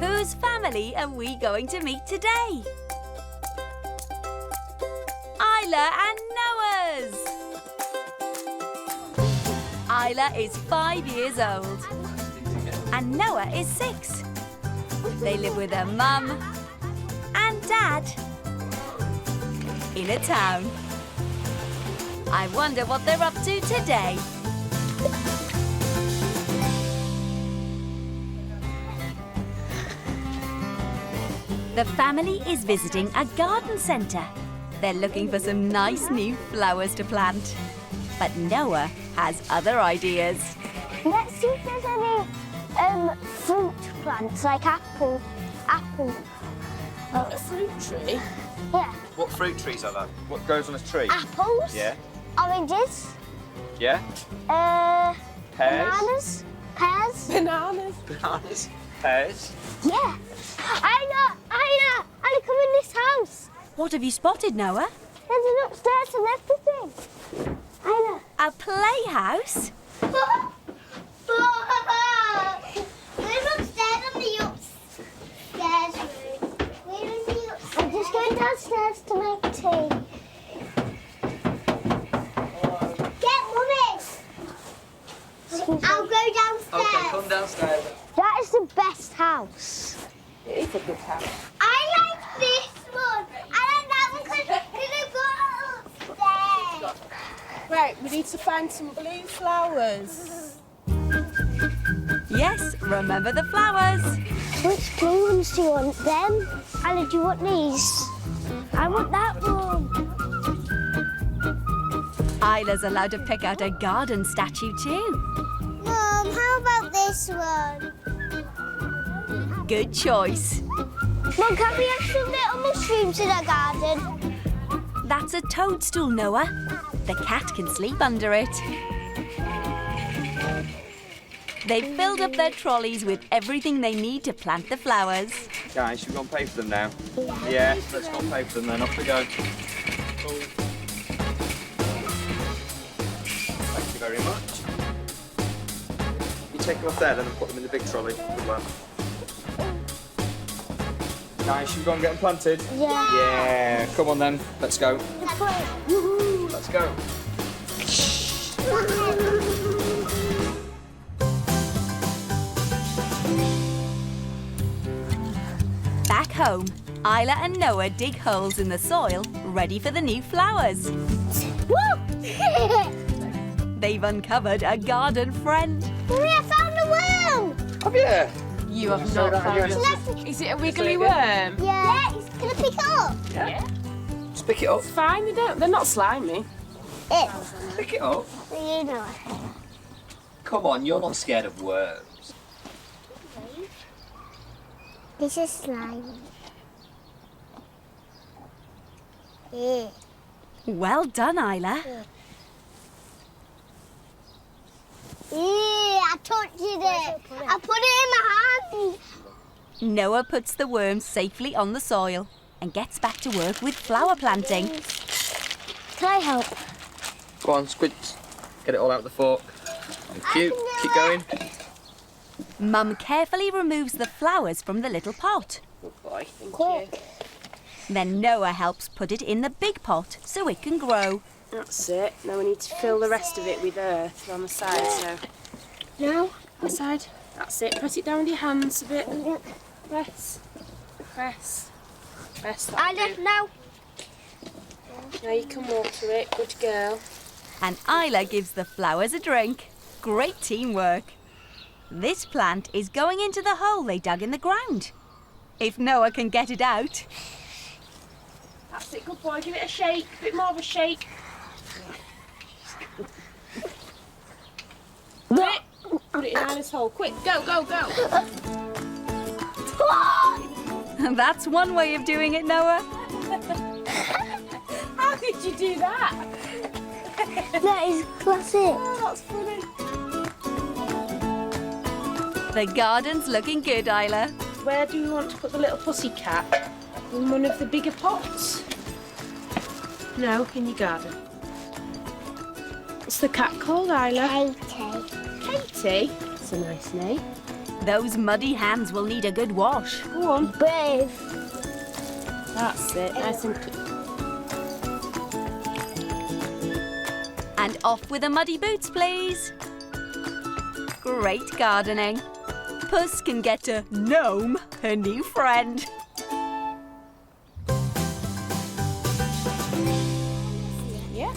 Whose family are we going to meet today? Isla and Noah's! Isla is 5 years old and Noah is 6. They live with their mum and dad in a town. I wonder what they're up to today. The family is visiting a garden centre. They're looking for some nice new flowers to plant. But Noah has other ideas. Let's see if there's any fruit plants, like apple. A fruit tree? Yeah. What fruit trees are there? What grows on a tree? Apples. Yeah. Oranges. Yeah? Pears? Bananas. Pears. Bananas? Pears? Yeah. Isla, come in this house. What have you spotted, Noah? There's an upstairs and everything. Isla. A playhouse? We're upstairs on the upstairs room. We're in the upstairs. I'm just going downstairs to make tea. Get Mummy. I'll go downstairs. Okay, come downstairs. That is the best house. It is a good house. I like this one. I like that one because we're going to go upstairs. Right, we need to find some blue flowers. Yes, remember the flowers. Which blue ones do you want? Them? Isla, do you want these? I want that one. Isla's allowed to pick out a garden statue too. Mum, how about this one? Good choice. Mum, can we have some little mushrooms in our garden? That's a toadstool, Noah. The cat can sleep under it. They've filled up their trolleys with everything they need to plant the flowers. Guys, should we go and pay for them now? Yeah, let's go and pay for them then. Off we go. Thank you very much. You take them off there then and put them in the big trolley. Good luck. Guys, should we go and get them planted? Yeah. Yeah, come on then. Let's go. Woohoo. Let's go. Back home, Isla and Noah dig holes in the soil, ready for the new flowers. Woo! They've uncovered a garden friend. Mummy, I found a worm. Have you? You have not found it. Is it a wiggly worm? Yeah. Can I pick it up? Yeah. Just pick it up. It's fine, they're not slimy. Pick it up. You know. Come on, you're not scared of worms. This is slimy. Yeah. Well done, Isla. I touched it. I put it in my hand. Noah puts the worms safely on the soil and gets back to work with flower planting. Can I help? Go on, squid. Get it all out of the fork. Thank you. Keep going. Mum carefully removes the flowers from the little pot. Good boy, thank Quick. you. Then Noah helps put it in the big pot so it can grow. That's it. Now we need to fill the rest of it with earth on the side, so... No. That side. That's it. Press it down with your hands a bit. Press. Press. Press. Isla, no. Now you can water it. Good girl. And Isla gives the flowers a drink. Great teamwork. This plant is going into the hole they dug in the ground. If Noah can get it out. That's it. Good boy. Give it a shake. A bit more of a shake. Put it in Isla's hole. Quick. Go, go, go. That's one way of doing it, Noah. How did you do that? That is classic. Oh, that's funny. The garden's looking good, Isla. Where do you want to put the little pussycat? In one of the bigger pots? No, in your garden. What's the cat called, Isla? Katie. Katie? That's a nice name. Those muddy hands will need a good wash. Go on. Brave. That's it. Nice and And off with the muddy boots, please. Great gardening. Puss can get to gnome her new friend. yeah.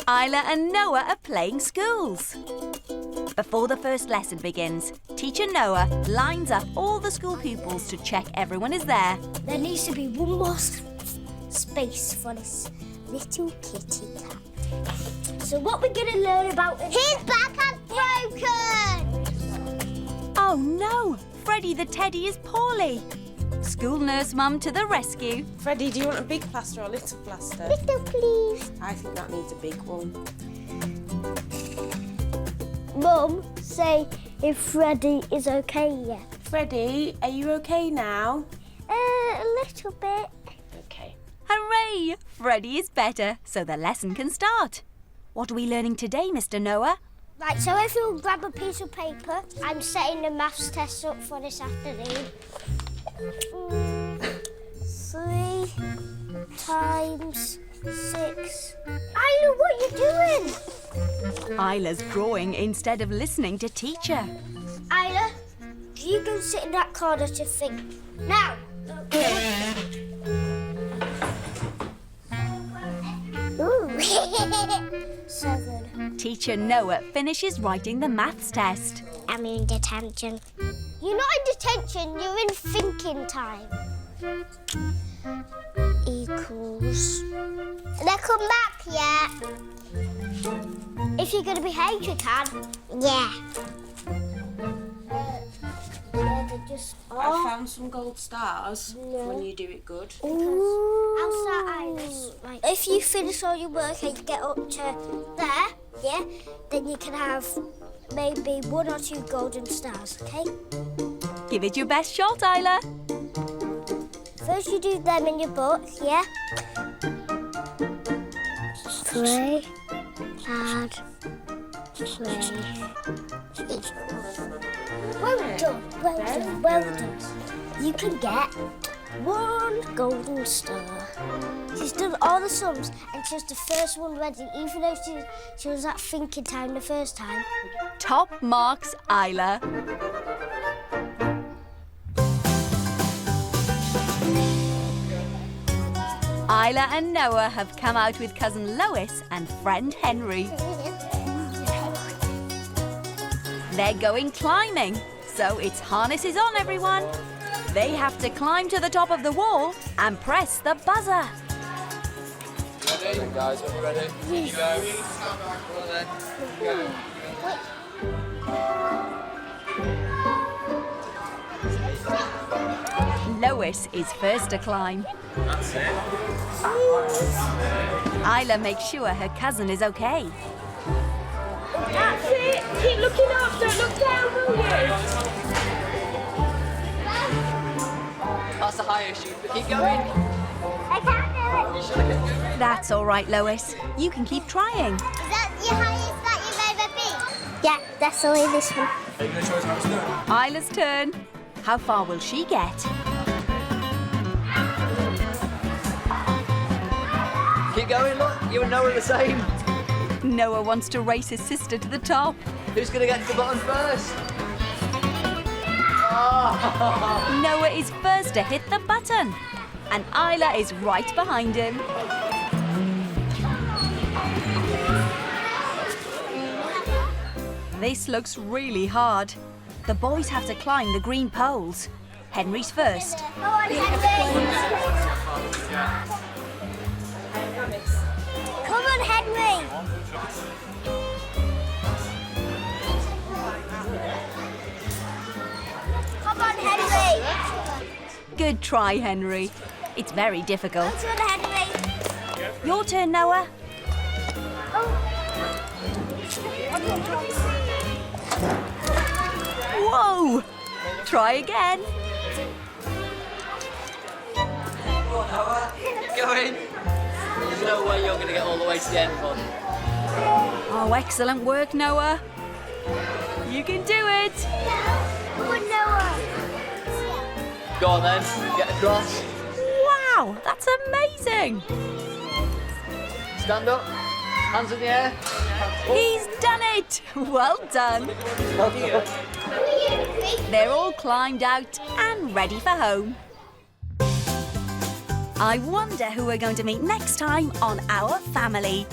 Isla and Noah are playing schools. Before the first lesson begins, Teacher Noah lines up all the school pupils to check everyone is there. There needs to be one more space for this little kitty cat. So what we're going to learn about... His back has broken! Oh no! Freddie the teddy is poorly. School nurse mum to the rescue. Freddie, do you want a big plaster or a little plaster? Little, please. I think that needs a big one. Mum, say if Freddie is okay yet. Freddie, are you okay now? A little bit. Okay. Hooray! Freddie is better, so the lesson can start. What are we learning today, Mr. Noah? Right, so if you'll grab a piece of paper, I'm setting the maths test up for this afternoon. 3 times 6. Isla, what are you doing? Isla's drawing instead of listening to teacher. Isla, you go sit in that corner to think. Now! Ooh. 7. Teacher Noah finishes writing the maths test. I'm in detention. You're not in detention, you're in thinking time. Equals. Now come back, yeah? If you're going to behave, you can. Yeah. I found some gold stars when you do it good. I'll start Iris. Right. If you finish all your work and you get up to there, yeah, then you can have maybe 1 or 2 golden stars, okay? Give it your best shot, Isla. First you do them in your book, yeah? Play, add, play. Well done, well done, well done. You can get 1 golden star. She's done all the sums and she was the first one ready, even though she was at thinking time the first time. Top marks, Isla. Isla and Noah have come out with cousin Lois and friend Henry. They're going climbing, so it's harnesses on, everyone. They have to climb to the top of the wall and press the buzzer. Ready? Guys, are you ready? You go. Lois is first to climb. That's it. Isla makes sure her cousin is okay. That's it. Keep looking up. Don't look down, will you? That's the highest you can keep going. I can't do it. You should have kept going. That's all right, Lois. You can keep trying. Is that your highest that you've ever been? Yeah, that's only this one. Are you going to show us how it's done? Isla's turn. How far will she get? Keep going, look. You and Noah are the same. Noah wants to race his sister to the top. Who's going to get to the bottom first? Oh. Noah is first to hit the button. And Isla is right behind him. This looks really hard. The boys have to climb the green poles. Henry's first. Come on, Henry. Come on, Henry. Come on, Henry. Good try, Henry. It's very difficult. Come on, Henry. Your turn, Noah. Whoa! Try again. Keep going. There's no way you're going to get all the way to the end, Mum. Oh, excellent work, Noah. You can do it! Come on, Noah. Go on then, get across. Wow, that's amazing! Stand up, hands in the air. He's done it! Well done! They're all climbed out and ready for home. I wonder who we're going to meet next time on Our Family.